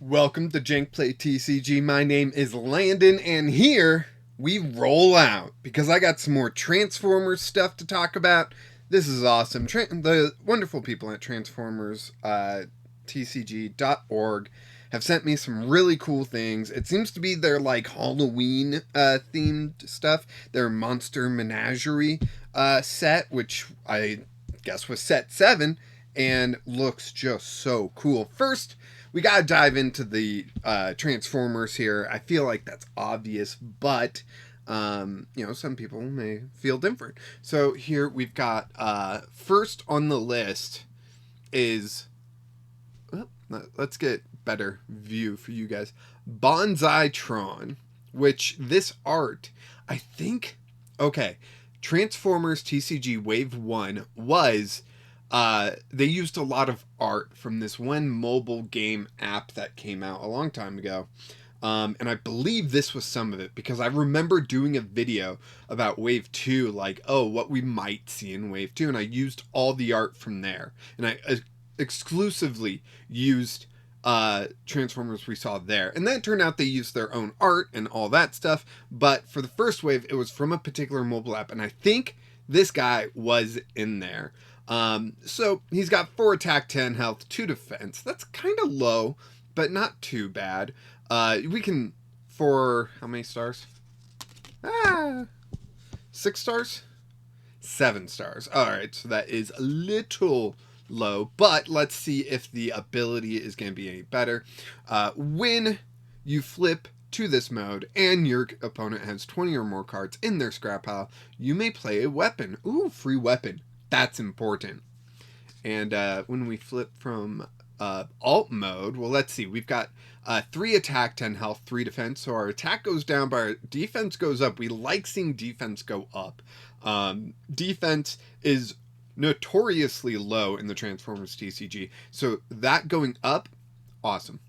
Welcome to Jank Play TCG. My name is Landon, and here we roll out because I got some more Transformers stuff to talk about. This is awesome. The wonderful people at Transformers TCG.org have sent me some really cool things. It seems to be their like Halloween themed stuff. Their Monster Menagerie set, which I guess was set 7, and looks just so cool. First, we gotta dive into the Transformers here. I feel like that's obvious, but some people may feel different. So here we've got first on the list is let's get better view for you guys. Bonsai-tron, which this art, I think, okay, Transformers TCG Wave 1 was they used a lot of art from this one mobile game app that came out a long time ago. And I believe this was some of it because I remember doing a video about Wave 2, like, oh, what we might see in Wave 2. And I used all the art from there. And I exclusively used Transformers we saw there. And then it turned out they used their own art and all that stuff. But for the first wave, it was from a particular mobile app. And I think this guy was in there. So he's got 4 attack, 10 health, 2 defense. That's kind of low, but not too bad. We can, for how many stars? 6 stars? 7 stars. Alright, so that is a little low, but let's see if the ability is going to be any better. When you flip to this mode and your opponent has 20 or more cards in their scrap pile, you may play a weapon. Ooh, free weapon. That's important. And when we flip from alt mode, well, let's see. We've got 3 attack, 10 health, 3 defense. So our attack goes down, but our defense goes up. We like seeing defense go up. Defense is notoriously low in the Transformers TCG. So that going up, awesome.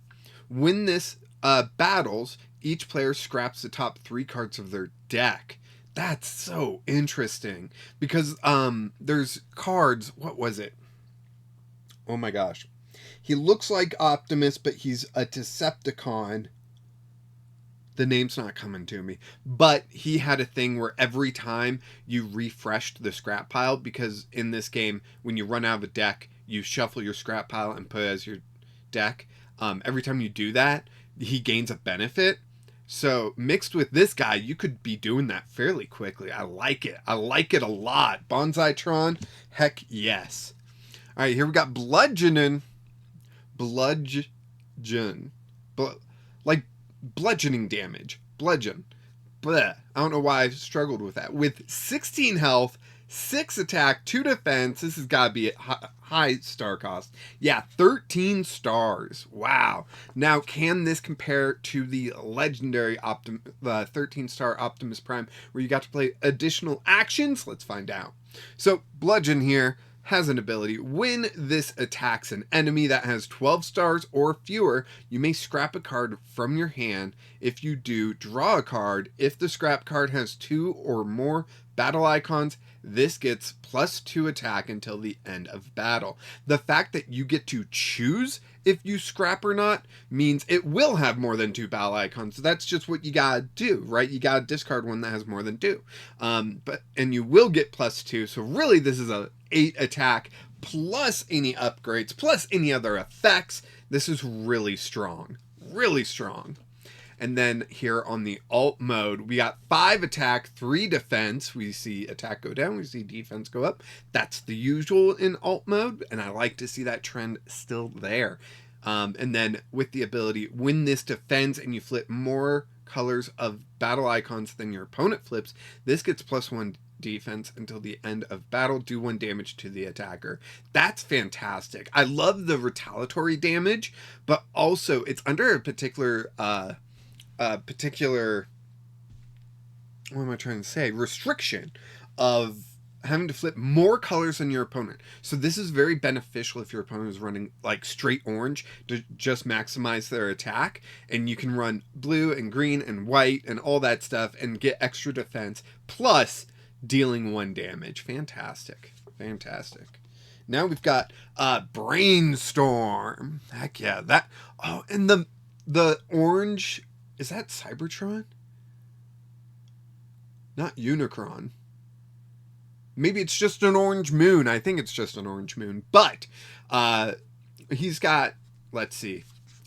When this battles, each player scraps the top 3 cards of their deck. That's so interesting because there's cards. What was it? Oh my gosh. He looks like Optimus, but he's a Decepticon. The name's not coming to me. But he had a thing where every time you refreshed the scrap pile, because in this game, when you run out of a deck, you shuffle your scrap pile and put it as your deck. Every time you do that, he gains a benefit. So mixed with this guy, you could be doing that fairly quickly. I like it. I like it a lot. Bonsai-tron, heck yes. All right, here we got bludgeoning. Like bludgeoning damage. Bludgeon. Bleh. I don't know why I struggled with that. With 16 health, 6 attack, 2 defense. This has got to be a high star cost. Yeah, 13 stars. Wow. Now, can this compare to the legendary 13-star Optimus Prime, where you got to play additional actions? Let's find out. So, Bludgeon here has an ability. When this attacks an enemy that has 12 stars or fewer, you may scrap a card from your hand. If you do, draw a card. If the scrap card has 2 or more battle icons, this gets +2 attack until the end of battle. The fact that you get to choose if you scrap or not means it will have more than 2 battle icons. So that's just what you gotta do, right? You gotta discard one that has more than 2. And you will get +2. So really this is a 8 attack plus any upgrades plus any other effects. This is really strong. Really strong. And then here on the alt mode, we got 5 attack, 3 defense. We see attack go down, we see defense go up. That's the usual in alt mode, and I like to see that trend still there. And then with the ability, when this defends and you flip more colors of battle icons than your opponent flips, this gets +1 defense until the end of battle. Do 1 damage to the attacker. That's fantastic. I love the retaliatory damage, but also it's under a particular what am I trying to say? Restriction of having to flip more colors than your opponent. So this is very beneficial if your opponent is running like straight orange to just maximize their attack, and you can run blue and green and white and all that stuff and get extra defense plus dealing 1 damage. Fantastic. Fantastic. Now we've got Brainstorm. Heck yeah. That. Oh, and the orange, is that Cybertron? Not Unicron. Maybe it's just an orange moon. I think it's just an orange moon. But he's got, let's see.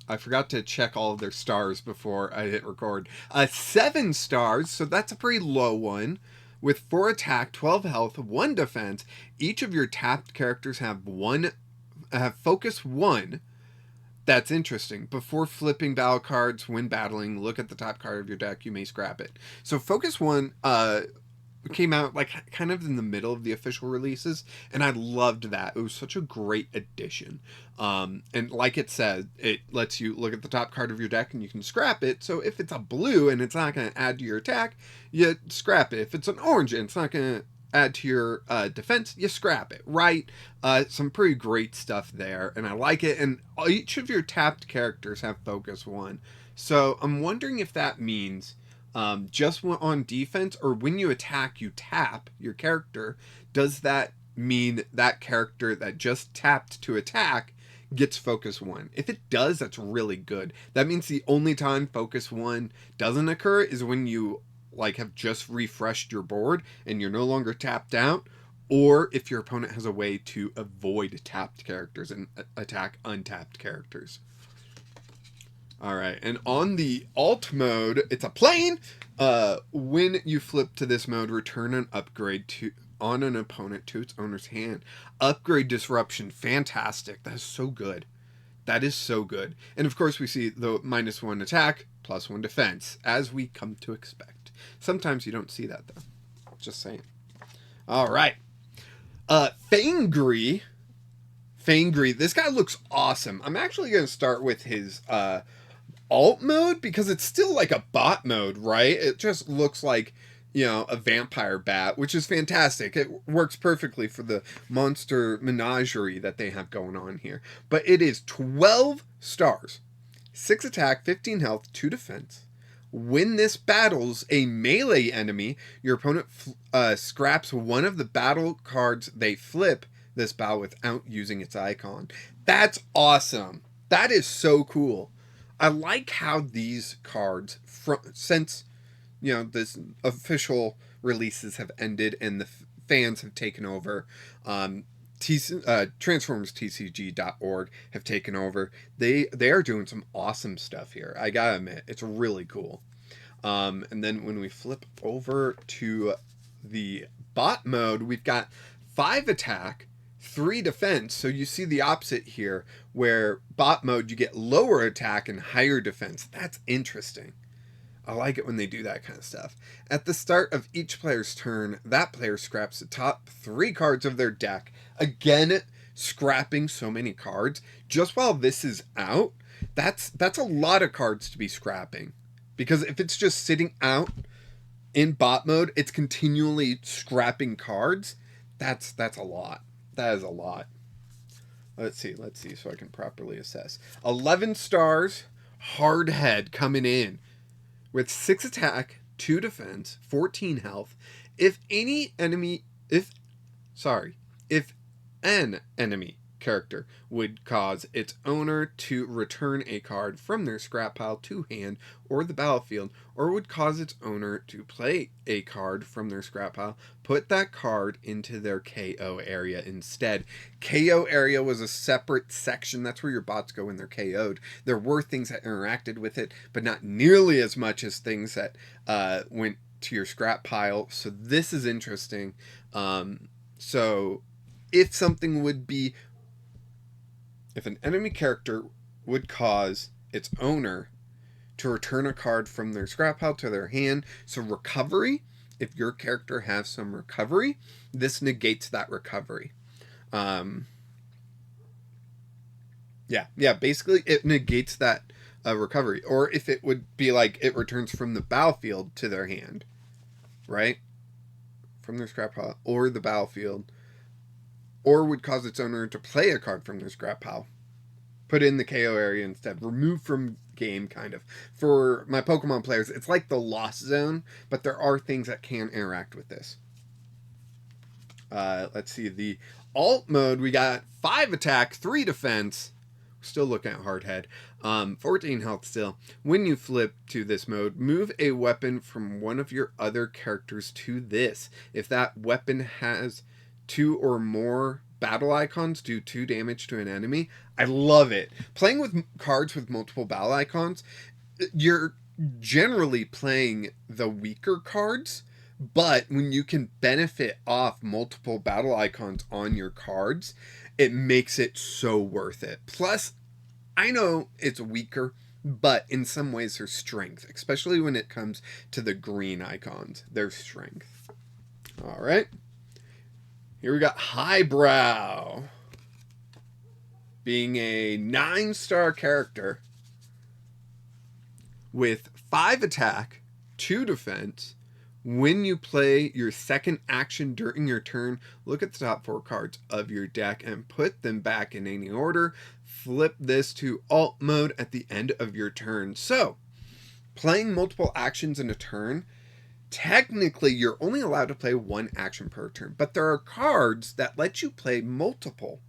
I forgot to check all of their stars before I hit record. 7 stars, so that's a pretty low one. With 4 attack, 12 health, 1 defense. Each of your tapped characters have focus 1. That's interesting. Before flipping battle cards, when battling, look at the top card of your deck. You may scrap it. So focus 1 came out like kind of in the middle of the official releases, and I loved that. It was such a great addition. And like it said, it lets you look at the top card of your deck and you can scrap it. So if it's a blue and it's not going to add to your attack, you scrap it. If it's an orange and it's not going to add to your defense, you scrap it, right? Some pretty great stuff there, and I like it. And each of your tapped characters have focus 1. So I'm wondering if that means just on defense, or when you attack, you tap your character. Does that mean that character that just tapped to attack gets focus 1? If it does, that's really good. That means the only time focus 1 doesn't occur is when you like have just refreshed your board and you're no longer tapped out, or if your opponent has a way to avoid tapped characters and attack untapped characters. All right, and on the alt mode, it's a plane. When you flip to this mode, return an upgrade on an opponent to its owner's hand. Upgrade disruption, fantastic. That is so good. That is so good. And of course, we see the -1 attack, +1 defense, as we come to expect. Sometimes you don't see that though. Just saying. All right, Fangry. This guy looks awesome. I'm actually going to start with his alt mode because it's still like a bot mode, right? It just looks like, you know, a vampire bat, which is fantastic. It works perfectly for the monster menagerie that they have going on here. But it is 12 stars, 6 attack, 15 health, 2 defense. When this battles a melee enemy, your opponent scraps one of the battle cards they flip this battle without using its icon. That's awesome. That is so cool. I like how these cards, since, you know, this official releases have ended and the fans have taken over, TransformersTCG.org have taken over. They are doing some awesome stuff here. I gotta admit, it's really cool. And then when we flip over to the bot mode, we've got 5 attack, 3 defense. So you see the opposite here, where bot mode you get lower attack and higher defense. That's interesting. I like it when they do that kind of stuff. At the start of each player's turn, that player scraps the top 3 cards of their deck. Again, scrapping so many cards. Just while this is out, that's a lot of cards to be scrapping. Because if it's just sitting out in bot mode, it's continually scrapping cards. That's a lot. That is a lot. Let's see so I can properly assess. 11 stars, hard head coming in with 6 attack, 2 defense, 14 health. If an enemy character would cause its owner to return a card from their scrap pile to hand or the battlefield, or would cause its owner to play a card from their scrap pile, put that card into their KO area instead. KO area was a separate section. That's where your bots go when they're KO'd. There were things that interacted with it, but not nearly as much as things that went to your scrap pile. So this is interesting. So if something would be, if an enemy character would cause its owner to return a card from their scrap pile to their hand, so recovery, if your character has some recovery, this negates that recovery. Basically it negates that recovery. Or if it would be like it returns from the battlefield to their hand, right? From their scrap pile or the battlefield, or would cause its owner to play a card from their scrap pile, put it in the KO area instead, remove from game, kind of. For my Pokemon players, it's like the Lost Zone, but there are things that can interact with this. Let's see, the alt mode, we got 5 attack, 3 defense, Still looking at Hardhead. 14 health still. When you flip to this mode, move a weapon from one of your other characters to this. If that weapon has 2 or more battle icons, do 2 damage to an enemy. I love it. Playing with cards with multiple battle icons, you're generally playing the weaker cards, but when you can benefit off multiple battle icons on your cards, it makes it so worth it. Plus, I know it's weaker, but in some ways there's strength, especially when it comes to the green icons. There's strength. All right. Here we got Highbrow. Being a 9-star character with 5 attack, 2 defense. When you play your second action during your turn, look at the top 4 cards of your deck and put them back in any order. Flip this to alt mode at the end of your turn. So, playing multiple actions in a turn, technically you're only allowed to play 1 action per turn, but there are cards that let you play multiple.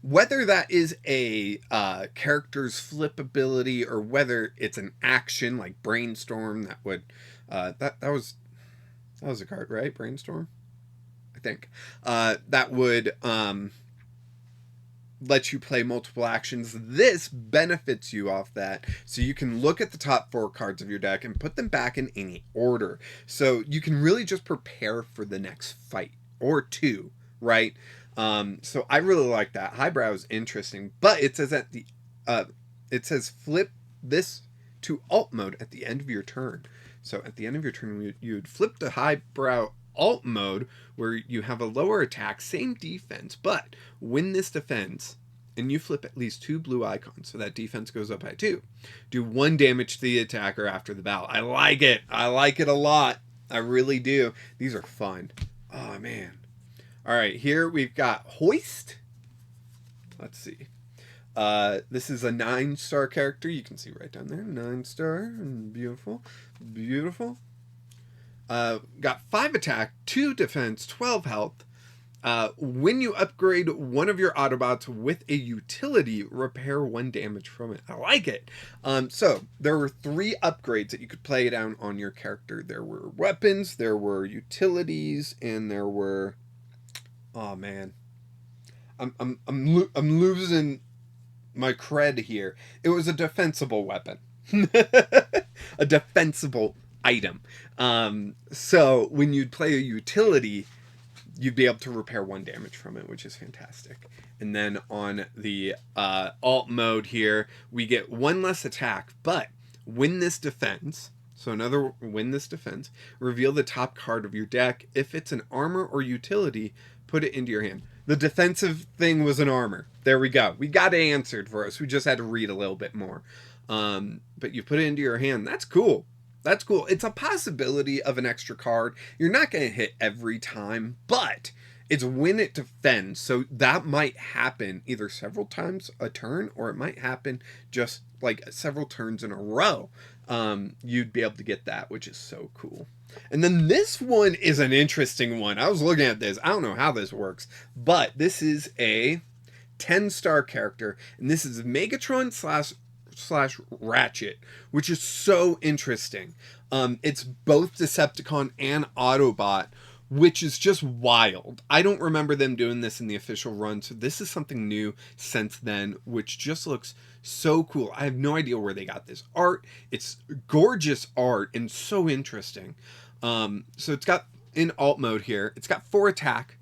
Whether that is a character's flip ability or whether it's an action like Brainstorm, that would that was a card, right? Brainstorm, I think. That would let you play multiple actions. This benefits you off that, so you can look at the top 4 cards of your deck and put them back in any order. So you can really just prepare for the next fight or 2, right? So I really like that. Highbrow is interesting, but it says at the it says flip this to alt mode at the end of your turn. So at the end of your turn, you'd flip to Highbrow alt mode, where you have a lower attack, same defense, but win this defense, and you flip at least 2 blue icons, so that defense goes up by 2. Do 1 damage to the attacker after the battle. I like it. I like it a lot. I really do. These are fun. Oh, man. All right, here we've got Hoist. Let's see. This is a 9-star character. You can see right down there. 9-star. Beautiful. Beautiful. Got 5 attack, 2 defense, 12 health. When you upgrade one of your Autobots with a utility, repair 1 damage from it. I like it. So there were 3 upgrades that you could play down on your character. There were weapons, there were utilities, and there were... Oh man, I'm losing my cred here. It was a defensible weapon, a defensible item. So when you'd play a utility, you'd be able to repair 1 damage from it, which is fantastic. And then on the alt mode here, we get 1 less attack, but win this defense. So another win this defense. Reveal the top card of your deck. If it's an armor or utility, put it into your hand. The defensive thing was an armor. There we go. We got it answered for us. We just had to read a little bit more. But you put it into your hand. That's cool. That's cool. It's a possibility of an extra card. You're not going to hit every time, but it's when it defends. So that might happen either several times a turn, or it might happen just like several turns in a row. You'd be able to get that, which is so cool. And then this one is an interesting one. I was looking at this. I don't know how this works, but this is a 10-star character, and this is Megatron slash Ratchet, which is so interesting. It's both Decepticon and Autobot, which is just wild. I don't remember them doing this in the official run, so this is something new since then, which just looks so cool. I have no idea where they got this art. It's gorgeous art and so interesting. So it's got, in alt mode here, it's got 4 attack,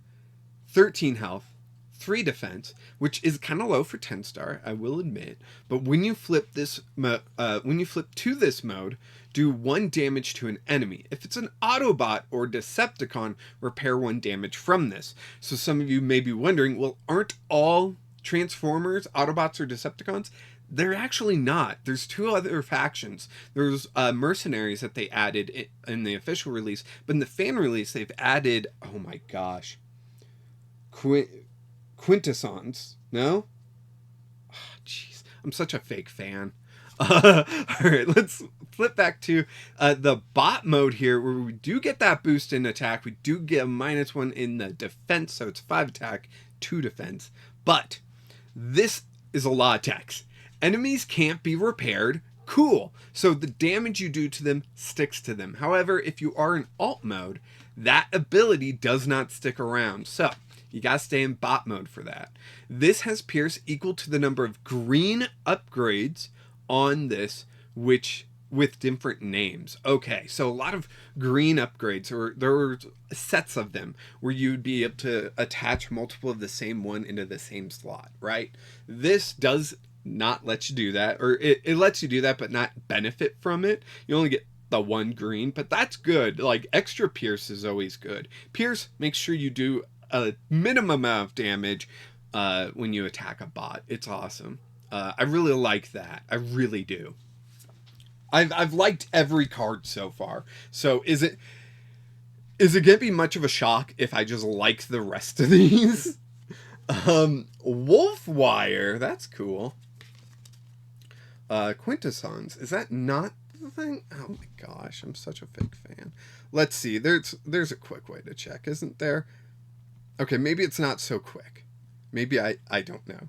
13 health, 3 defense, which is kind of low for 10-star, I will admit. But when you flip this, when you flip to this mode, do 1 damage to an enemy. If it's an Autobot or Decepticon, repair 1 damage from this. So some of you may be wondering, well, aren't all Transformers Autobots or Decepticons? They're actually not. There's 2 other factions. There's mercenaries that they added in the official release, but in the fan release, they've added, oh my gosh, Quintessons. No? Jeez, I'm such a fake fan. All right, let's flip back to the bot mode here, where we do get that boost in attack. We do get a -1 in the defense, so it's 5 attack, 2 defense. But this is a lot of text. Enemies can't be repaired. Cool. So the damage you do to them sticks to them. However, if you are in alt mode, that ability does not stick around. So you gotta stay in bot mode for that. This has Pierce equal to the number of green upgrades on this, which with different names. Okay, so a lot of green upgrades, or there were sets of them where you'd be able to attach multiple of the same one into the same slot, right? This does not let you do that, or it lets you do that but not benefit from it. You only get the 1 green, but that's good. Like, extra Pierce is always good. Pierce makes sure you do a minimum amount of damage when you attack a bot. It's awesome. I really like that. I really do. I've liked every card so far. So is it gonna be much of a shock if I just like the rest of these? Wolf Wire, that's cool. Quintessence, is that not the thing? Oh my gosh, I'm such a fake fan. Let's see. There's a quick way to check, isn't there? Okay, maybe it's not so quick. Maybe I don't know.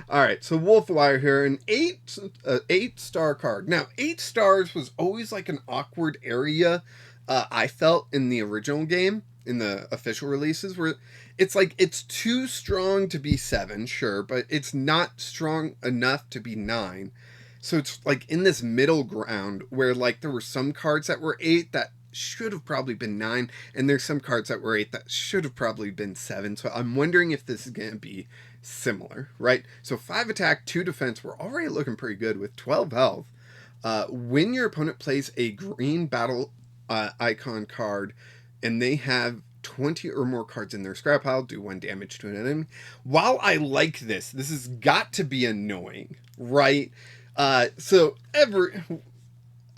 All right, so Wolfwire here, an 8-star card. Now, 8 stars was always like an awkward area. I felt in the original game, in the official releases, where it's like it's too strong to be 7, sure, but it's not strong enough to be 9. So it's like in this middle ground where like there were some cards that were 8 that should have probably been 9, and there's some cards that were 8 that should have probably been 7. So I'm wondering if this is going to be similar, right? So 5 attack, 2 defense, we're already looking pretty good with 12 health. When your opponent plays a green battle icon card and they have 20 or more cards in their scrap pile, do 1 damage to an enemy. While I like this has got to be annoying, right? So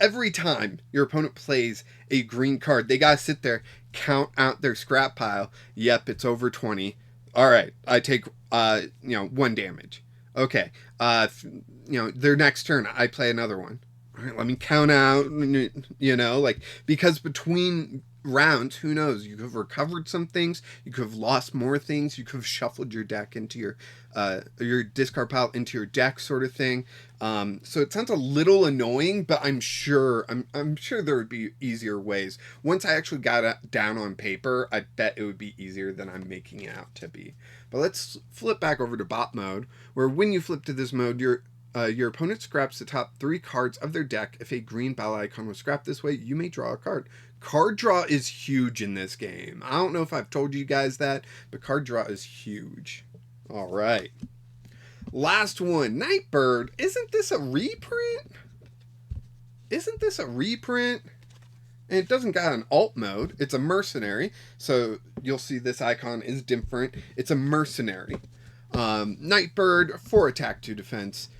every time your opponent plays a green card, they gotta sit there, count out their scrap pile. Yep, it's over 20. All right, I take 1 damage. Okay, their next turn, I play another one. All right, let me count out. Like, because between rounds, who knows? You could have recovered some things. You could have lost more things. You could have shuffled your deck into your discard pile into your deck, sort of thing. So it sounds a little annoying, but I'm sure there would be easier ways. Once I actually got it down on paper, I bet it would be easier than I'm making it out to be. But let's flip back over to bot mode, where when you flip to this mode, your opponent scraps the top 3 cards of their deck. If a green battle icon was scrapped this way, you may draw a card. Card draw is huge in this game. I don't know if I've told you guys that, but card draw is huge. All right. Last one, Nightbird. Isn't this a reprint? And it doesn't got an alt mode. It's a mercenary. So you'll see this icon is different. It's a mercenary. Nightbird, 4 attack, 2 defense.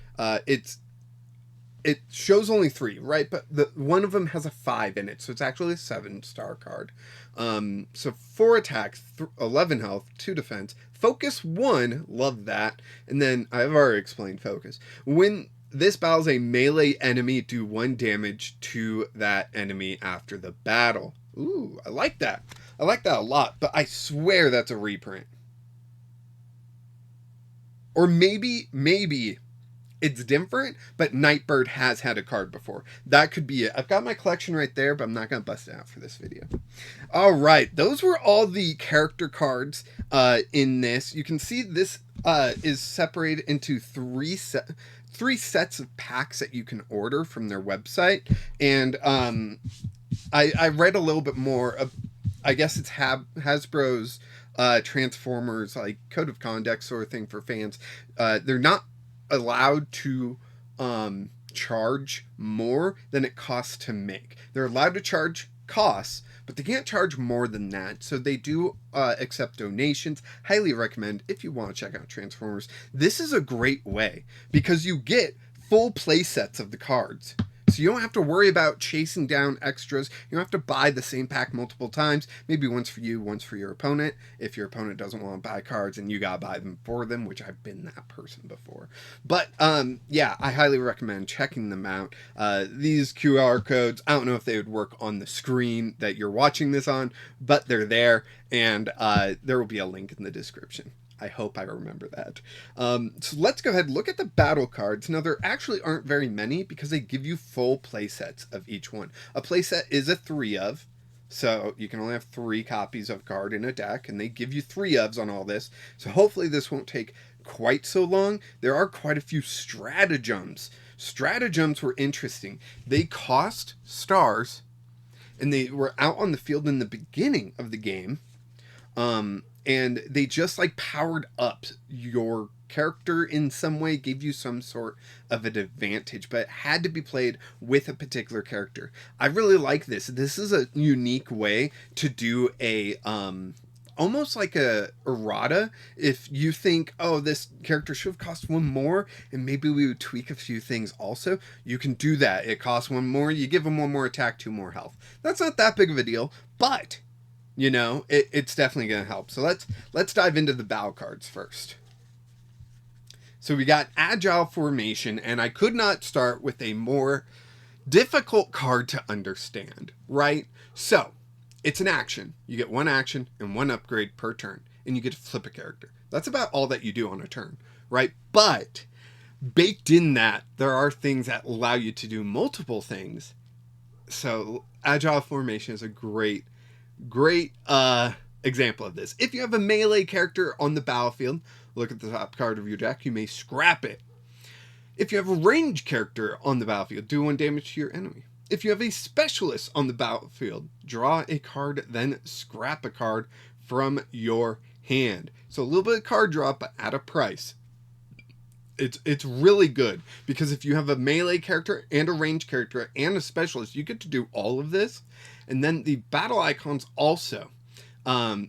It shows only 3, right? But one of them has a 5 in it, so it's actually a 7-star card. So 4 attacks, 11 health, 2 defense. Focus 1, love that. And then, I've already explained focus. When this battles a melee enemy, do 1 damage to that enemy after the battle. Ooh, I like that. I like that a lot, but I swear that's a reprint. Or maybe it's different, but Nightbird has had a card before. That could be it. I've got my collection right there, but I'm not going to bust it out for this video. All right, those were all the character cards in this. You can see this is separated into 3 sets of packs that you can order from their website. And I read a little bit more of, I guess it's Hasbro's Transformers, like code of conduct sort of thing for fans. They're not allowed to charge more than it costs to make. They're allowed to charge costs, but they can't charge more than that. So they do accept donations. Highly recommend if you want to check out Transformers. This is a great way because you get full play sets of the cards. So So you don't have to worry about chasing down extras. You don't have to buy the same pack multiple times. Maybe once for you, once for your opponent. If your opponent doesn't want to buy cards and you gotta buy them for them, which I've been that person before. But yeah, I highly recommend checking them out. These QR codes, I don't know if they would work on the screen that you're watching this on, but they're there, and there will be a link in the description. I hope I remember that. So let's go ahead and look at the battle cards. Now, there actually aren't very many because they give you full play sets of each one. A play set is a 3 of, so you can only have 3 copies of a card in a deck, and they give you 3 ofs on all this. So hopefully this won't take quite so long. There are quite a few stratagems. Stratagems were interesting. They cost stars, and they were out on the field in the beginning of the game. And they just like powered up your character in some way, gave you some sort of an advantage, but it had to be played with a particular character. I really like this. This is a unique way to do a almost like a errata. If you think, oh, this character should have cost 1 more, and maybe we would tweak a few things also, you can do that. It costs 1 more, you give them 1 more attack, 2 more health. That's not that big of a deal, but you know, it's definitely going to help. So let's dive into the battle cards first. So we got Agile Formation, and I could not start with a more difficult card to understand, right? So it's an action. You get 1 action and 1 upgrade per turn, and you get to flip a character. That's about all that you do on a turn, right? But baked in that, there are things that allow you to do multiple things. So Agile Formation is a great example of this. If you have a melee character on the battlefield, look at the top card of your deck, you may scrap it. If you have a ranged character on the battlefield, do 1 damage to your enemy. If you have a specialist on the battlefield, draw a card, then scrap a card from your hand. So a little bit of card draw, but at a price. It's really good, because if you have a melee character and a ranged character and a specialist, you get to do all of this. And then the battle icons also, I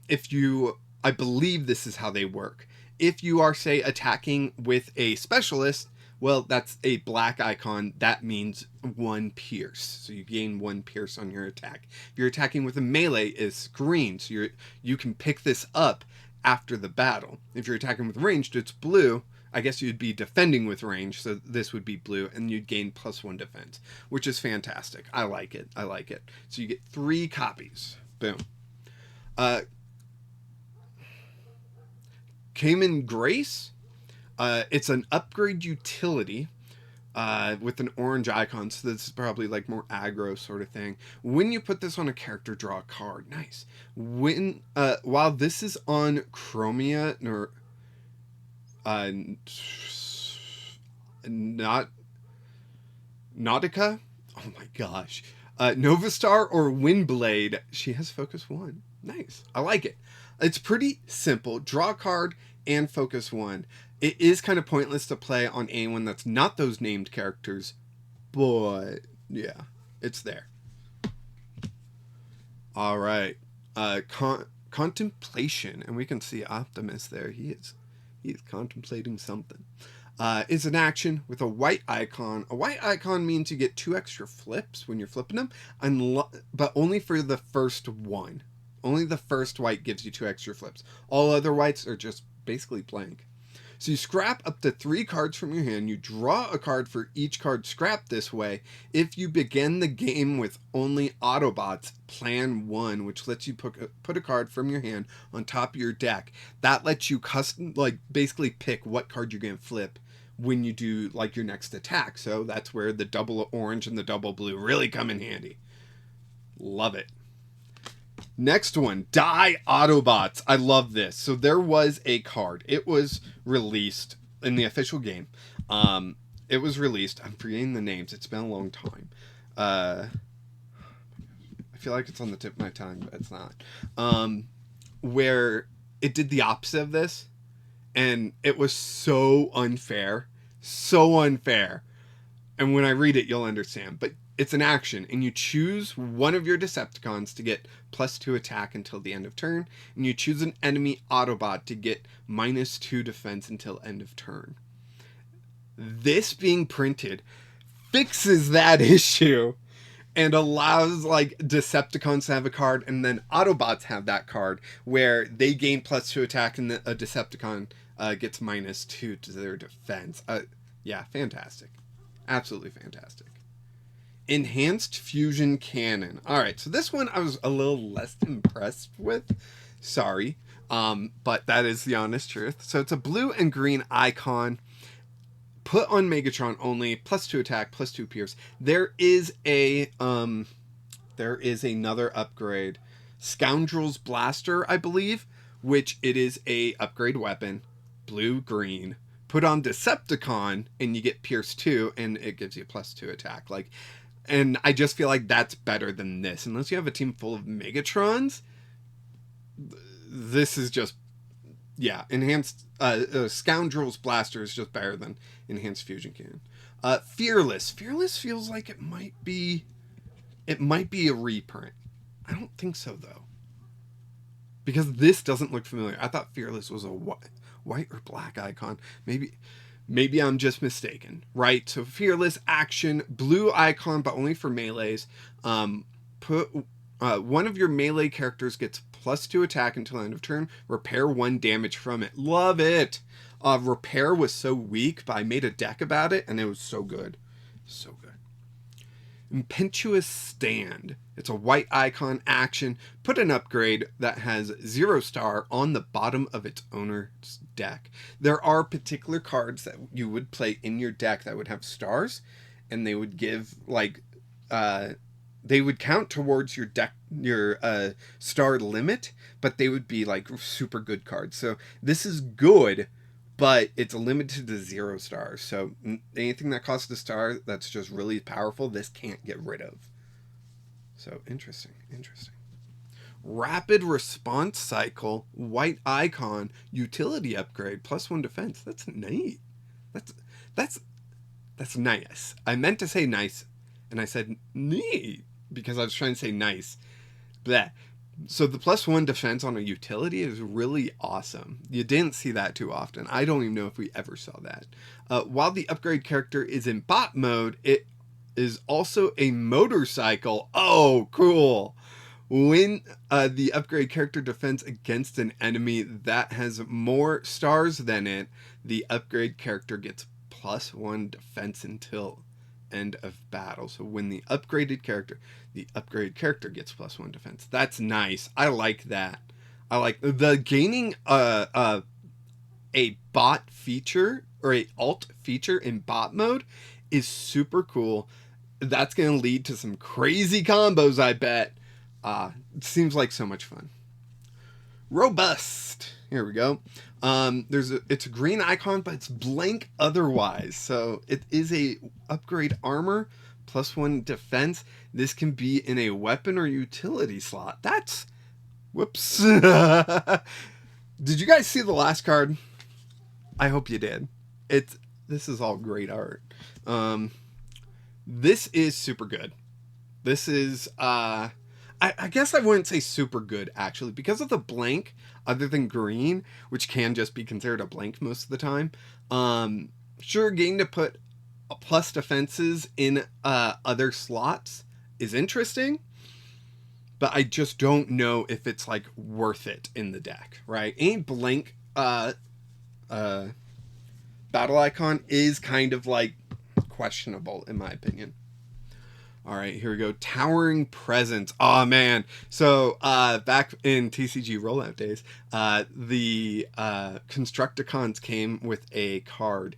believe this is how they work. If you are, say, attacking with a specialist, well, that's a black icon. That means 1 pierce. So you gain 1 pierce on your attack. If you're attacking with a melee, it's green. So you can pick this up after the battle. If you're attacking with ranged, it's blue. I guess you'd be defending with range, so this would be blue, and you'd gain +1 defense, which is fantastic. I like it. I like it. So you get 3 copies. Boom. Cayman Grace. It's an upgrade utility with an orange icon, so this is probably like more aggro sort of thing. When you put this on a character, draw a card. Nice. While this is on Chromia, Nautica, oh my gosh, Novastar or Windblade, she has focus 1. Nice. I like it. It's pretty simple. Draw a card and focus 1. It is kind of pointless to play on anyone that's not those named characters, but yeah, it's there. All right. Contemplation, and we can see Optimus there. He is contemplating something. Is an action with a white icon. A white icon means you get 2 extra flips when you're flipping them, but only for the first one. Only the first white gives you 2 extra flips. All other whites are just basically blank. So you scrap up to 3 cards from your hand. You draw a card for each card scrapped this way. If you begin the game with only Autobots, plan 1, which lets you put a card from your hand on top of your deck. That lets you basically pick what card you're going to flip when you do like your next attack. So that's where the double orange and the double blue really come in handy. Love it. Next one, Die Autobots. I love this. So there was a card. It was released in the official game. It was released. I'm forgetting the names. It's been a long time. I feel like it's on the tip of my tongue, but it's not. Where it did the opposite of this, and it was so unfair. So unfair. And when I read it, you'll understand. But it's an action, and you choose one of your Decepticons to get +2 attack until the end of turn, and you choose an enemy Autobot to get -2 defense until end of turn. This being printed fixes that issue and allows like Decepticons to have a card, and then Autobots have that card where they gain +2 attack, and a Decepticon gets -2 to their defense. Yeah, fantastic. Absolutely fantastic. Enhanced Fusion Cannon. Alright, so this one I was a little less impressed with. Sorry. But that is the honest truth. So it's a blue and green icon. Put on Megatron only, +2 attack, +2 pierce. There is another upgrade. Scoundrel's Blaster, I believe, which it is a upgrade weapon. Blue, green. Put on Decepticon, and you get Pierce 2, and it gives you +2 attack. Like, and I just feel like that's better than this. Unless you have a team full of Megatrons, this is just, yeah, enhanced, Scoundrel's Blaster is just better than Enhanced Fusion Cannon. Fearless. Fearless feels like it might be a reprint. I don't think so, though. Because this doesn't look familiar. I thought Fearless was a white or black icon. Maybe I'm just mistaken, right? So Fearless action, blue icon, but only for melees. Put one of your melee characters gets +2 attack until end of turn. Repair 1 damage from it. Love it. Repair was so weak, but I made a deck about it, and it was so good. So good. Impetuous Stand. It's a white icon action. Put an upgrade that has 0-star on the bottom of its owner's deck. There are particular cards that you would play in your deck that would have stars, and they would give, like, they would count towards your deck, your star limit, but they would be, like, super good cards. So this is good, but it's limited to 0 stars. So anything that costs a star that's just really powerful, this can't get rid of. So interesting. Rapid Response Cycle, white icon, utility upgrade, +1 defense. That's neat. That's nice. I meant to say nice, and I said neat because I was trying to say nice. Bleh. So the +1 defense on a utility is really awesome. You didn't see that too often. I don't even know if we ever saw that. While the upgrade character is in bot mode, it is also a motorcycle. Oh, cool. When the upgrade character defends against an enemy that has more stars than it, the upgrade character gets +1 defense until end of battle. So when the upgraded character gets +1 defense. That's nice. I like that. I like the gaining a bot feature or a alt feature in bot mode is super cool. That's going to lead to some crazy combos, I bet. It seems like so much fun. Robust. Here we go. It's a green icon, but it's blank otherwise. So it is a upgrade armor, +1 defense. This can be in a weapon or utility slot. Whoops. Did you guys see the last card? I hope you did. This is all great art. This is super good. This is, I guess I wouldn't say super good, actually, because of the blank, other than green, which can just be considered a blank most of the time. Sure, getting to put plus defenses in other slots is interesting, but I just don't know if it's, like, worth it in the deck, right? Any blank battle icon is kind of, like, questionable, in my opinion. All right, here we go. Towering Presence. Oh, man. So, back in TCG rollout days, the Constructicons came with a card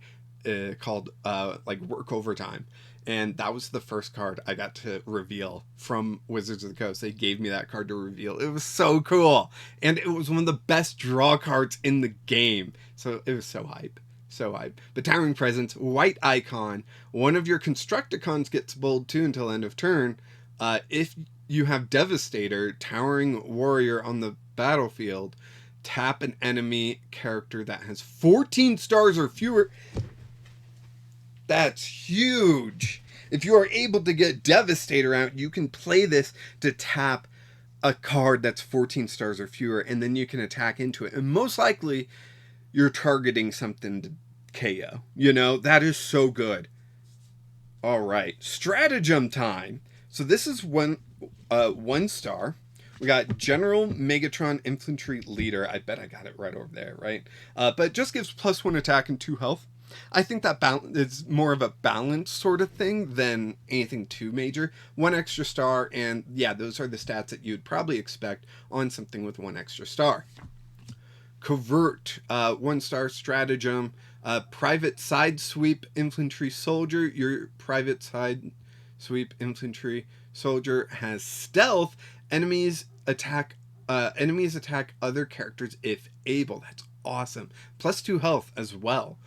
called, Work Overtime. And that was the first card I got to reveal from Wizards of the Coast. They gave me that card to reveal. It was so cool. And it was one of the best draw cards in the game. So, it was so hype. So hype. But Towering Presence, white icon. One of your Constructicons gets bold too until end of turn. If you have Devastator, Towering Warrior on the battlefield, tap an enemy character that has 14 stars or fewer. That's huge. If you are able to get Devastator out, you can play this to tap a card that's 14 stars or fewer, and then you can attack into it. And most likely, you're targeting something to KO. You know, that is so good. All right, stratagem time. So this is one star. We got General Megatron Infantry Leader. I bet I got it right over there, right? But just gives +1 attack and 2 health. I think that is more of a balance sort of thing than anything too major. 1 extra star, and yeah, those are the stats that you'd probably expect on something with 1 extra star. Covert, 1 star stratagem. Private side sweep infantry soldier. Your private side sweep infantry soldier has stealth. Enemies attack other characters if able. That's awesome. +2 health as well.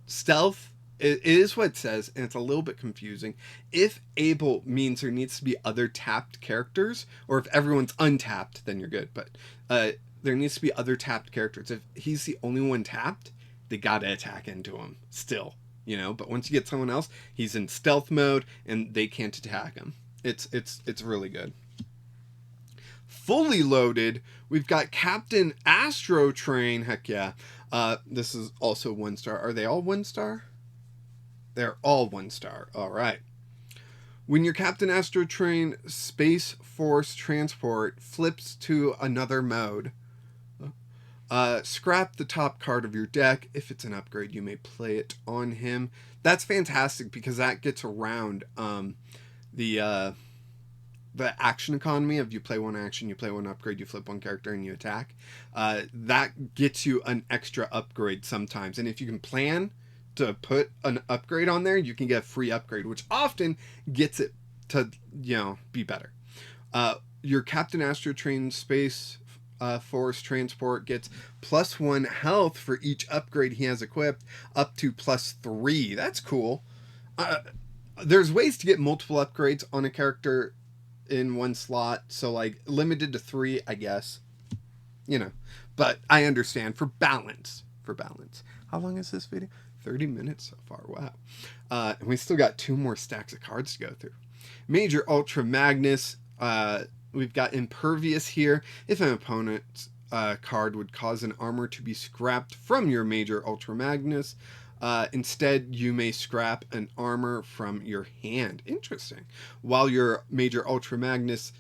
Stealth, it is what it says, and it's a little bit confusing. If able means there needs to be other tapped characters, or if everyone's untapped, then you're good. But there needs to be other tapped characters. If he's the only one tapped, they gotta attack into him still, you know. But once you get someone else, he's in stealth mode and they can't attack him. It's really good. Fully loaded, we've got Captain Astro Train. Heck yeah. This is also 1 star. Are they all 1 star? They're all 1 star. All right. When your Captain Astro Train Space Force Transport flips to another mode, scrap the top card of your deck. If it's an upgrade, you may play it on him. That's fantastic because that gets around the action economy of you play 1 action, you play 1 upgrade, you flip 1 character, and you attack. That gets you an extra upgrade sometimes. And if you can plan to put an upgrade on there, you can get a free upgrade, which often gets it to, you know, be better. Your Captain Astro Train Space Force Transport gets +1 health for each upgrade he has equipped, up to +3. That's cool. There's ways to get multiple upgrades on a character in 1 slot, so like limited to 3, I guess, you know, but I understand for balance. How long is this video? 30 minutes so far. Wow. And we still got 2 more stacks of cards to go through. Major Ultra Magnus. We've got Impervious here. If an opponent's card would cause an armor to be scrapped from your Major Ultra Magnus, instead you may scrap an armor from your hand. Interesting. While your Major Ultra Magnus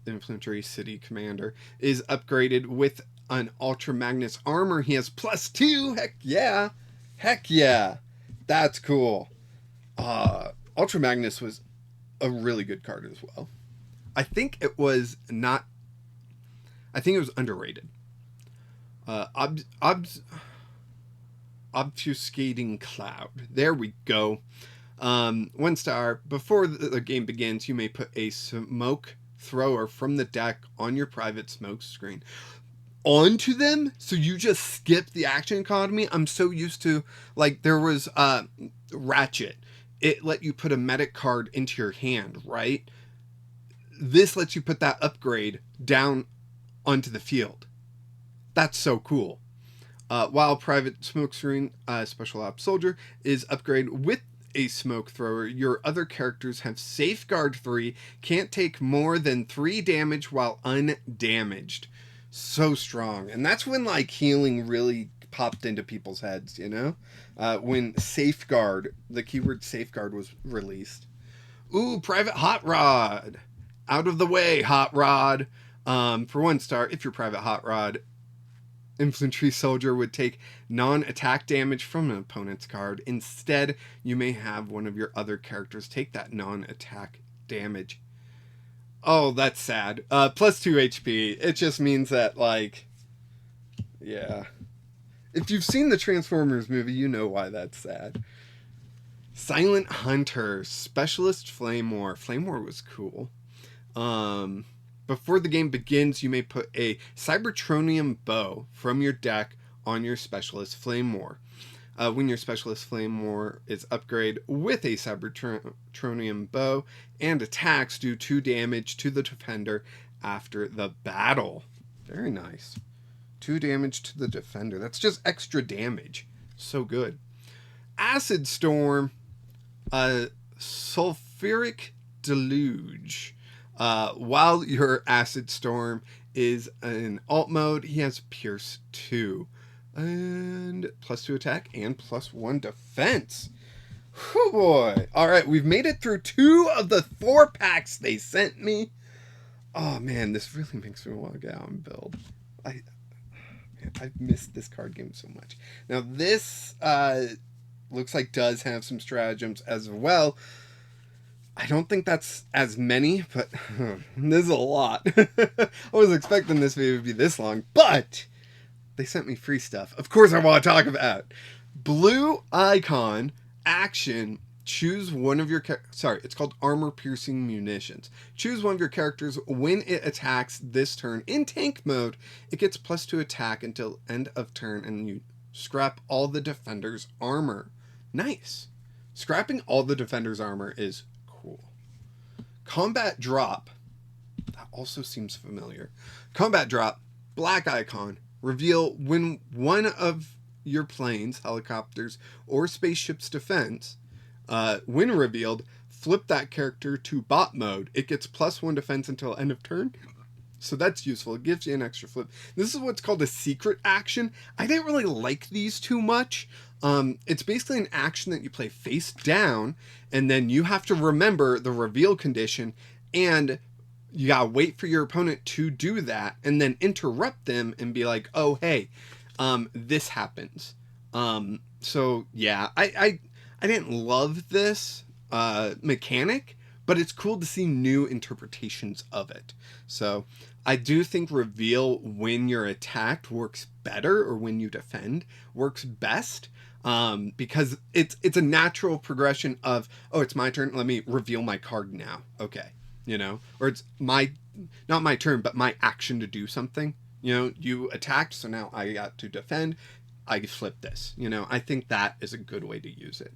Infantry City Commander is upgraded with an Ultra Magnus armor, he has +2. Heck yeah. Heck yeah. That's cool. Ultra Magnus was a really good card as well. I think it was underrated. Obfuscating Cloud. There we go. 1 star. Before the game begins, you may put a smoke thrower from the deck on your private smoke screen. Onto them? So you just skip the action economy? I'm so used to, like, there was Ratchet. It let you put a medic card into your hand, right? This lets you put that upgrade down onto the field. That's so cool. While private smokescreen special ops soldier is upgraded with a smoke thrower, your other characters have safeguard 3, can't take more than 3 damage while undamaged. So strong. And that's when like healing really popped into people's heads, you know? When safeguard, the keyword safeguard was released. Ooh, Private Hot Rod. Out of the way, Hot Rod. For 1 star, if your Private Hot Rod infantry soldier would take non-attack damage from an opponent's card, instead, you may have one of your other characters take that non-attack damage. Oh, that's sad. +2 HP. It just means that, like, yeah. If you've seen the Transformers movie, you know why that's sad. Silent Hunter, Specialist Flame War. Flame War was cool. Before the game begins, you may put a Cybertronium bow from your deck on your Specialist Flame War. When your Specialist Flame War is upgraded with a Cybertronium bow and attacks, do 2 damage to the defender after the battle. Very nice. 2 damage to the defender. That's just extra damage. So good. Acid Storm, Sulfuric Deluge. While your Acid Storm is in alt mode, he has Pierce 2. And +2 attack and +1 defense. Whew, boy. All right, we've made it through 2 of the 4 packs they sent me. Oh man, this really makes me want to get out and build. I've missed this card game so much. Now this looks like does have some stratagems as well. I don't think that's as many, but this is a lot. I was expecting this video to be this long, but they sent me free stuff. Of course I want to talk about. Blue icon, action, choose one of your... it's called armor piercing munitions. Choose one of your characters. When it attacks this turn in tank mode, it gets +2 attack until end of turn, and you scrap all the defender's armor. Nice. Scrapping all the defender's armor is cool. Combat drop. That also seems familiar. Combat drop, black icon, reveal when one of your planes, helicopters, or spaceships defense, when revealed, flip that character to bot mode. It gets +1 defense until end of turn. So that's useful. It gives you an extra flip. This is what's called a secret action. I didn't really like these too much. It's basically an action that you play face down, and then you have to remember the reveal condition, and you gotta wait for your opponent to do that, and then interrupt them and be like, oh, hey, this happens. So yeah, I didn't love this mechanic, but it's cool to see new interpretations of it. So I do think reveal when you're attacked works better, or when you defend works best, because it's a natural progression of, oh, it's my turn, let me reveal my card now. Okay, you know, or it's not my turn, but my action to do something. You know, you attacked, so now I got to defend. I flip this. You know, I think that is a good way to use it.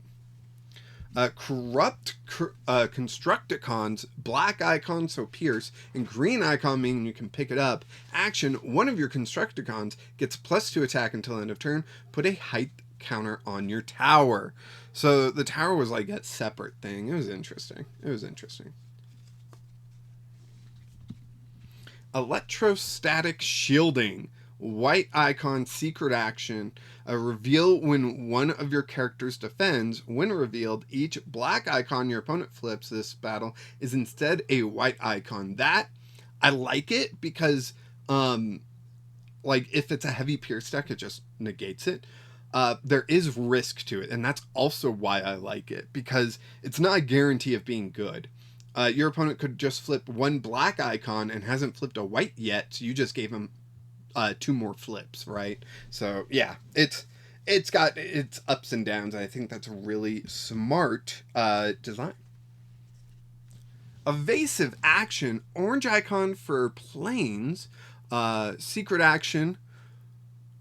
Corrupt Constructicons, black icon, so pierce, and green icon, meaning you can pick it up. Action, one of your Constructicons gets +2 attack until end of turn. Put a height counter on your tower. So the tower was like a separate thing. It was interesting. It was interesting. Electrostatic shielding, white icon, secret action, a reveal when one of your characters defends. When revealed, each black icon your opponent flips this battle is instead a white icon. That, I like it because like if it's a heavy pierce deck, it just negates it. There is risk to it, and that's also why I like it, because it's not a guarantee of being good. Your opponent could just flip one black icon and hasn't flipped a white yet, so you just gave him 2 more flips, right? So yeah, it's got its ups and downs. I think that's a really smart design. Evasive action, orange icon for planes, secret action.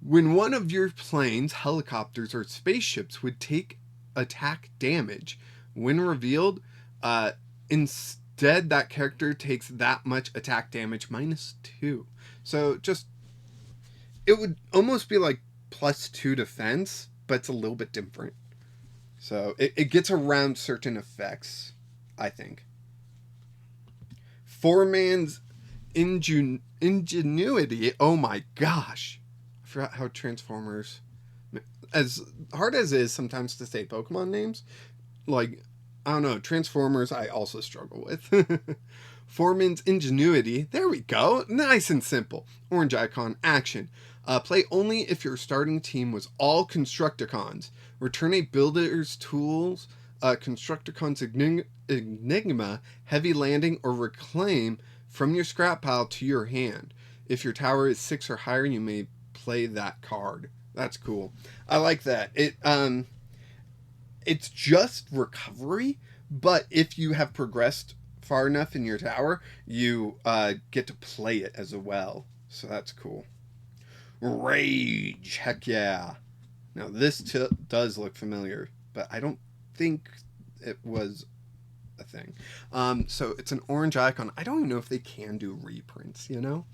When one of your planes, helicopters, or spaceships would take attack damage, when revealed, instead that character takes that much attack damage -2. So just, it would almost be like +2 defense, but it's a little bit different. So it gets around certain effects, I think. Four-man's ingenuity. Oh my gosh. I forgot how Transformers, as hard as it is sometimes to say Pokemon names, like, I don't know, Transformers I also struggle with. Foreman's ingenuity. There we go. Nice and simple. Orange icon, action. Play only if your starting team was all Constructicons. Return a Builder's Tools, Constructicons Enigma, Heavy Landing, or Reclaim from your scrap pile to your hand. If your tower is 6 or higher, you may play that card. That's cool. I like that. It's just recovery, but if you have progressed far enough in your tower, you get to play it as well. So that's cool. Rage. Heck yeah. Now this does look familiar, but I don't think it was a thing. So it's an orange icon. I don't even know if they can do reprints, you know?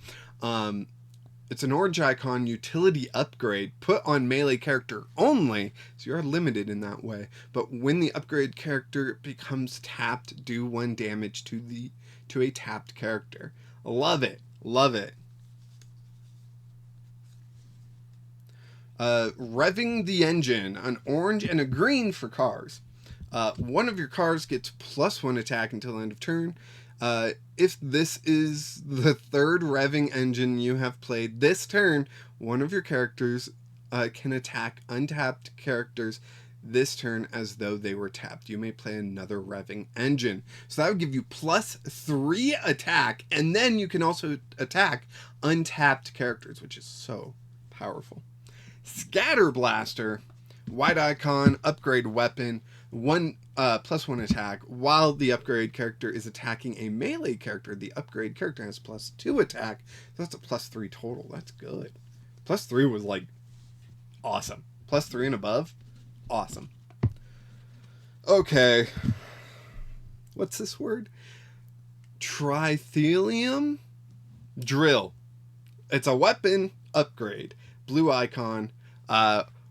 It's an orange icon, utility upgrade, put on melee character only, so you're limited in that way. But when the upgrade character becomes tapped, do 1 damage to a tapped character. Love it. Love it. Revving the engine, an orange and a green for cars. One of your cards gets +1 attack until end of turn. If this is the third revving engine you have played this turn, one of your characters can attack untapped characters this turn as though they were tapped. You may play another revving engine. So that would give you +3 attack, and then you can also attack untapped characters, which is so powerful. Scatter Blaster, white icon, upgrade weapon, +1 attack. While the upgrade character is attacking a melee character, the upgrade character has +2 attack. So that's a +3 total. That's good. +3 was like awesome. +3 and above, awesome. Okay. What's this word? Trithelium Drill. It's a weapon upgrade. Blue icon.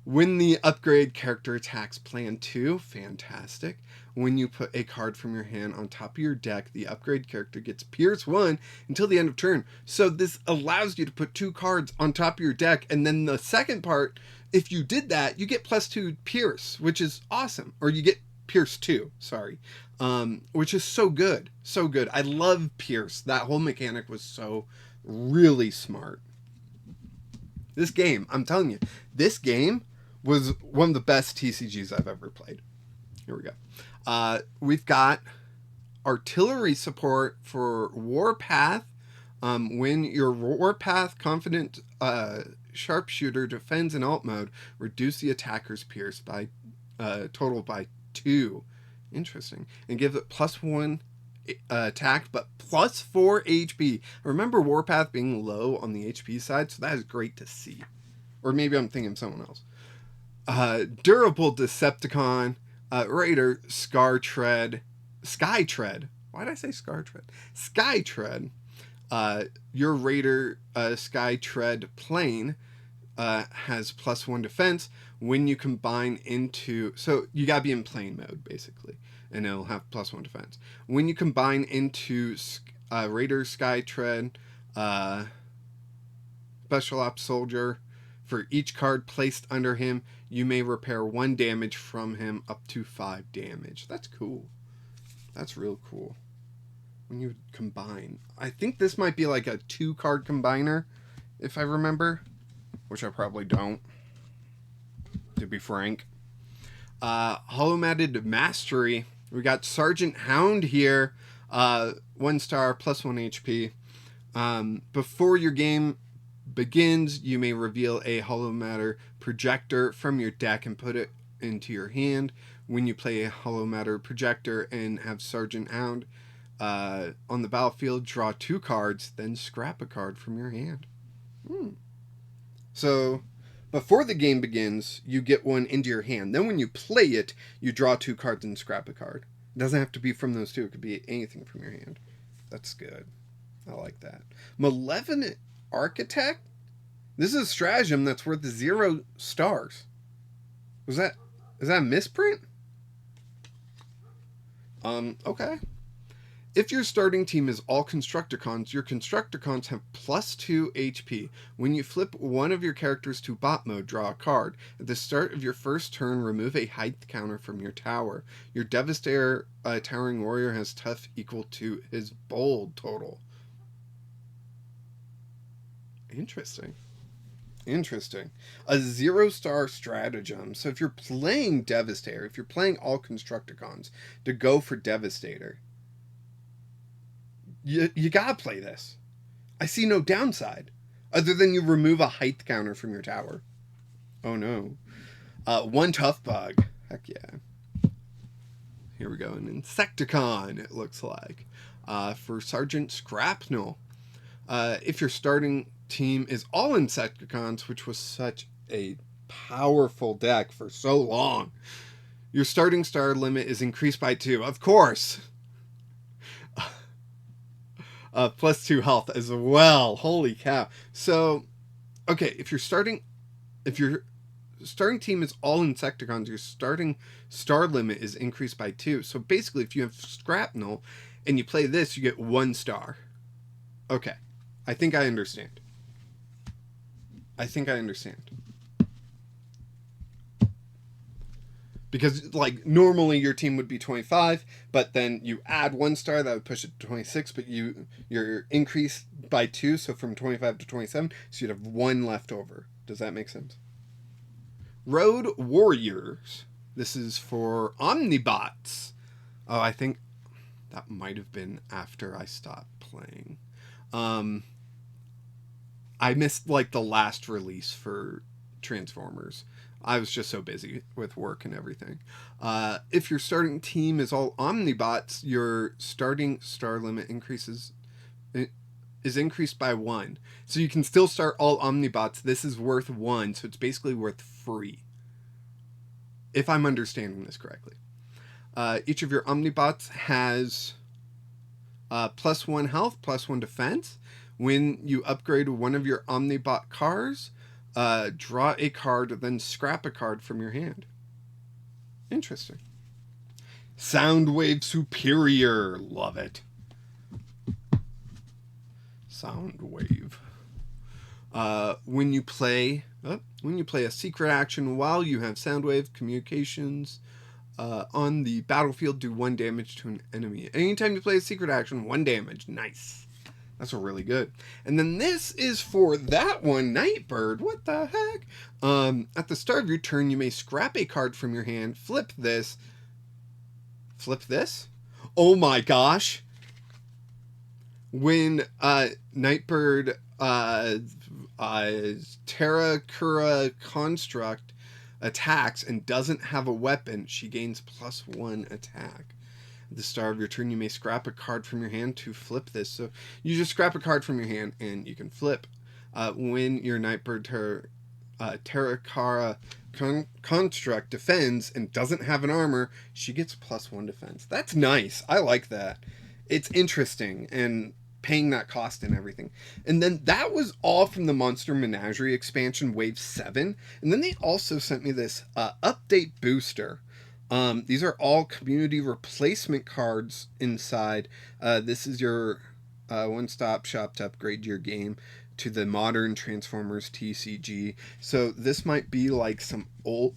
When the upgrade character attacks plan 2, fantastic. When you put a card from your hand on top of your deck, the upgrade character gets Pierce 1 until the end of turn. So this allows you to put 2 cards on top of your deck, and then the second part, if you did that, you get +2 Pierce, which is awesome. Or you get Pierce 2, sorry. Which is so good. So good. I love Pierce. That whole mechanic was so really smart. This game, I'm telling you, this game was one of the best TCGs I've ever played. Here we go. We've got artillery support for Warpath. When your Warpath confident sharpshooter defends in alt mode, reduce the attacker's pierce by total by 2. Interesting. And give it +1 attack, but +4 HP. Remember Warpath being low on the HP side, so that is great to see. Or maybe I'm thinking of someone else. Durable Decepticon, Raider, Skytread. Why did I say Skytread? Skytread. Your Raider Skytread plane has +1 defense when you combine into... So you gotta be in plane mode, basically, and it'll have +1 defense. When you combine into Raider Skytread, Special Ops Soldier, for each card placed under him, you may repair 1 damage from him up to 5 damage. That's cool. That's real cool. When you combine. I think this might be like a 2-card combiner, if I remember. Which I probably don't, to be frank. Holomatted Mastery. We got Sergeant Hound here. 1 star, +1 HP. Before your game begins, you may reveal a Hollow Matter projector from your deck and put it into your hand. When you play a Hollow Matter projector and have Sergeant Hound on the battlefield, draw 2 cards, then scrap a card from your hand. So, before the game begins, you get one into your hand. Then when you play it, you draw 2 cards and scrap a card. It doesn't have to be from those 2. It could be anything from your hand. That's good. I like that. Malevolent Architect? This is a stratagem that's worth 0 stars. Is that a misprint? Okay. If your starting team is all Constructicons, your Constructicons have +2 HP. When you flip one of your characters to bot mode, draw a card. At the start of your first turn, remove a height counter from your tower. Your Devastator Towering Warrior has tough equal to his bold total. Interesting. A 0-star stratagem. So if you're playing Devastator, if you're playing all Constructicons, to go for Devastator, you gotta play this. I see no downside, other than you remove a height counter from your tower. Oh no. 1 tough bug. Heck yeah. Here we go. An Insecticon, it looks like. For Sergeant Scrapnel. If your starting team is all Insecticons, which was such a powerful deck for so long, your starting star limit is increased by 2. Of course. +2 health as well. Holy cow. So, okay, if your starting team is all Insecticons, your starting star limit is increased by 2. So basically, if you have Scrapnel and you play this, you get 1 star. Okay. I think I understand. Because, like, normally your team would be 25, but then you add 1 star, that would push it to 26, but you're increased by 2, so from 25 to 27, so you'd have 1 left over. Does that make sense? Road Warriors. This is for Omnibots. Oh, I think that might have been after I stopped playing. I missed, like, the last release for Transformers. I was just so busy with work and everything. If your starting team is all Omnibots, your starting star limit is increased by 1. So you can still start all Omnibots. This is worth 1, so it's basically worth free. If I'm understanding this correctly. Each of your Omnibots has +1 health, +1 defense. When you upgrade one of your Omnibot cars, draw a card, then scrap a card from your hand. Interesting. Soundwave Superior. Love it. Soundwave. When you play a secret action while you have Soundwave communications on the battlefield, do 1 damage to an enemy. Anytime you play a secret action, 1 damage. Nice. That's really good. And then this is for that one, Nightbird. What the heck? At the start of your turn, you may scrap a card from your hand, flip this. Flip this? Oh my gosh. When Nightbird Terrakura Construct attacks and doesn't have a weapon, she gains +1 attack. At the start of your turn, you may scrap a card from your hand to flip this. So you just scrap a card from your hand and you can flip. When your Nightbird Terrakura Construct defends and doesn't have an armor, she gets +1 defense. That's nice. I like that. It's interesting and paying that cost and everything. And then that was all from the Monster Menagerie expansion Wave 7. And then they also sent me this update booster. These are all community replacement cards inside. This is your one-stop shop to upgrade your game to the modern Transformers TCG. So this might be like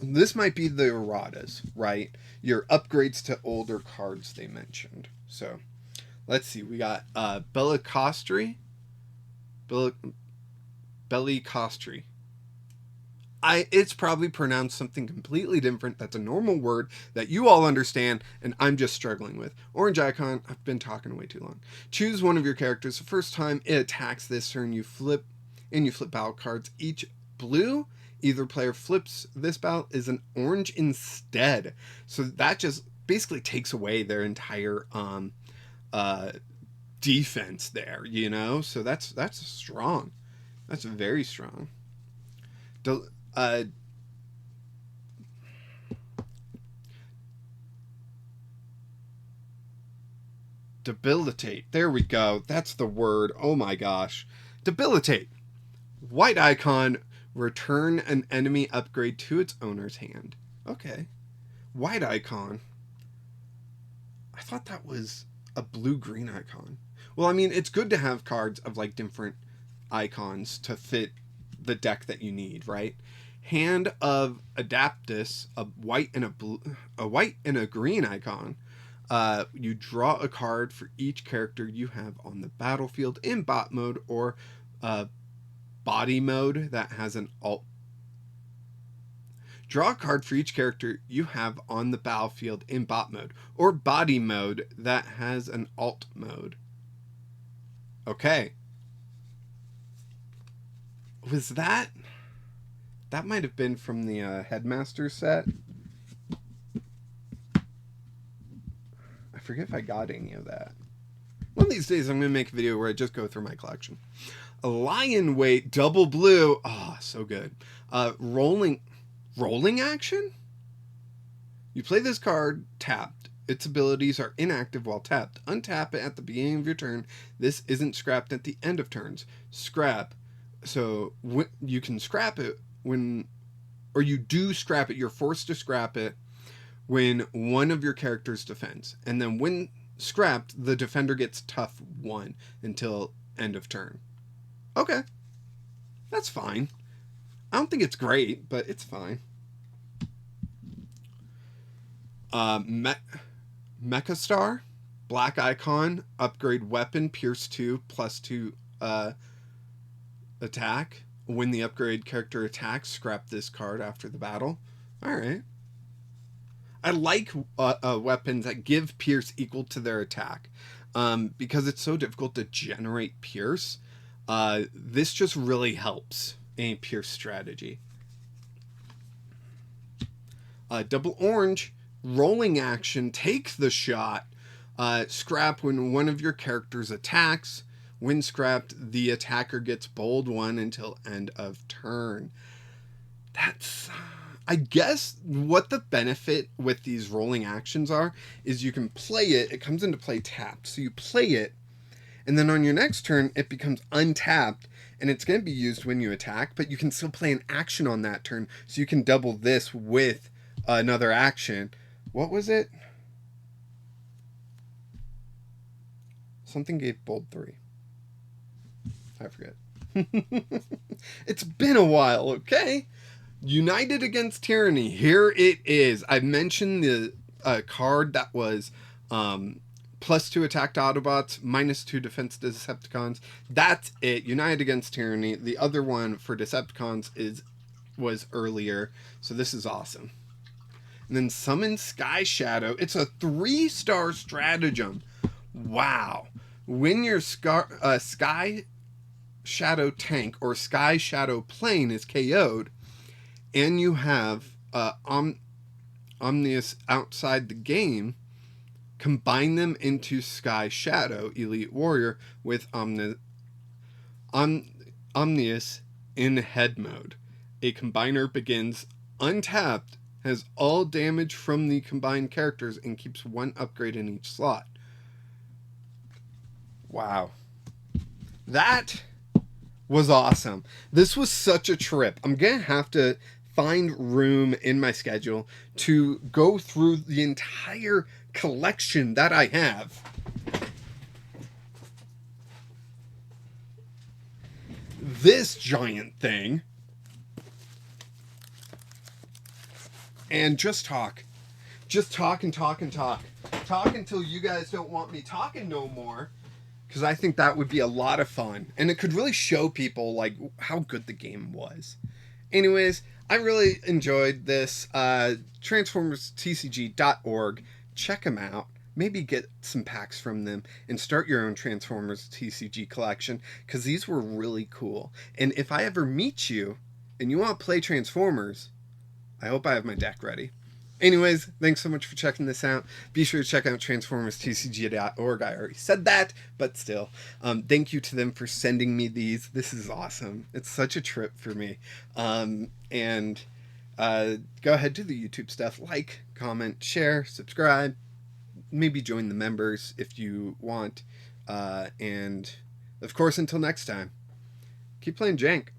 this might be the erratas, right? Your upgrades to older cards they mentioned. So let's see, we got Bellicostri. It's probably pronounced something completely different. That's a normal word that you all understand, and I'm just struggling with. Orange icon, I've been talking way too long. Choose one of your characters. The first time it attacks this turn, you flip battle cards. Each blue, either player flips this battle, is an orange instead. So that just basically takes away their entire defense there, you know? So that's strong. That's very strong. Debilitate. There we go. That's the word. Oh my gosh. Debilitate. White icon. Return an enemy upgrade to its owner's hand. Okay. White icon. I thought that was a blue-green icon. Well, I mean, it's good to have cards of like different icons to fit the deck that you need, right? Hand of Adaptus, a white and a green icon. You draw a card for each character you have on the battlefield in bot mode or body mode that has an alt. Draw a card for each character you have on the battlefield in bot mode or body mode that has an alt mode. Okay. Was that might have been from the Headmaster set? I forget if I got any of that. One of these days I'm going to make a video where I just go through my collection. A Lion Weight double blue. Oh, so good. Rolling action? You play this card tapped. Its abilities are inactive while tapped. Untap it at the beginning of your turn. This isn't scrapped at the end of turns. Scrap. So you can scrap it you do scrap it. You're forced to scrap it when one of your characters defends. And then when scrapped, the defender gets tough 1 until end of turn. Okay. That's fine. I don't think it's great, but it's fine. Mecha Star, black icon, upgrade weapon, Pierce 2, +2 attack. When the upgrade character attacks, scrap this card after the battle. Alright. I like weapons that give Pierce equal to their attack. Because it's so difficult to generate Pierce, this just really helps a Pierce strategy. Double orange, rolling action, take the shot. Scrap when one of your characters attacks. When scrapped, the attacker gets bold 1 until end of turn. That's... I guess what the benefit with these rolling actions are is you can play it. It comes into play tapped. So you play it, and then on your next turn, it becomes untapped, and it's going to be used when you attack, but you can still play an action on that turn. So you can double this with another action. What was it? Something gave bold 3. I forget. It's been a while, okay? United Against Tyranny. Here it is. I mentioned the card that was +2 attack to Autobots, -2 defense to Decepticons. That's it. United Against Tyranny. The other one for Decepticons was earlier. So this is awesome. And then Summon Sky Shadow. It's a 3-star stratagem. Wow. When your Sky Shadow tank or Sky Shadow plane is KO'd, and you have Omnius outside the game, combine them into Sky Shadow Elite Warrior with Omnius in head mode. A combiner begins untapped, has all damage from the combined characters, and keeps 1 upgrade in each slot. Wow. That was awesome. This was such a trip. I'm going to have to find room in my schedule to go through the entire collection that I have. This giant thing. And just talk. Just talk and talk and talk. Talk until you guys don't want me talking no more. Because I think that would be a lot of fun. And it could really show people like how good the game was. Anyways, I really enjoyed this. TransformersTCG.org. Check them out. Maybe get some packs from them and start your own Transformers TCG collection, because these were really cool. And if I ever meet you and you want to play Transformers, I hope I have my deck ready. Anyways, thanks so much for checking this out. Be sure to check out TransformersTCG.org. I already said that, but still. Thank you to them for sending me these. This is awesome. It's such a trip for me. And go ahead to the YouTube stuff. Like, comment, share, subscribe. Maybe join the members if you want. And, of course, until next time, keep playing Jank.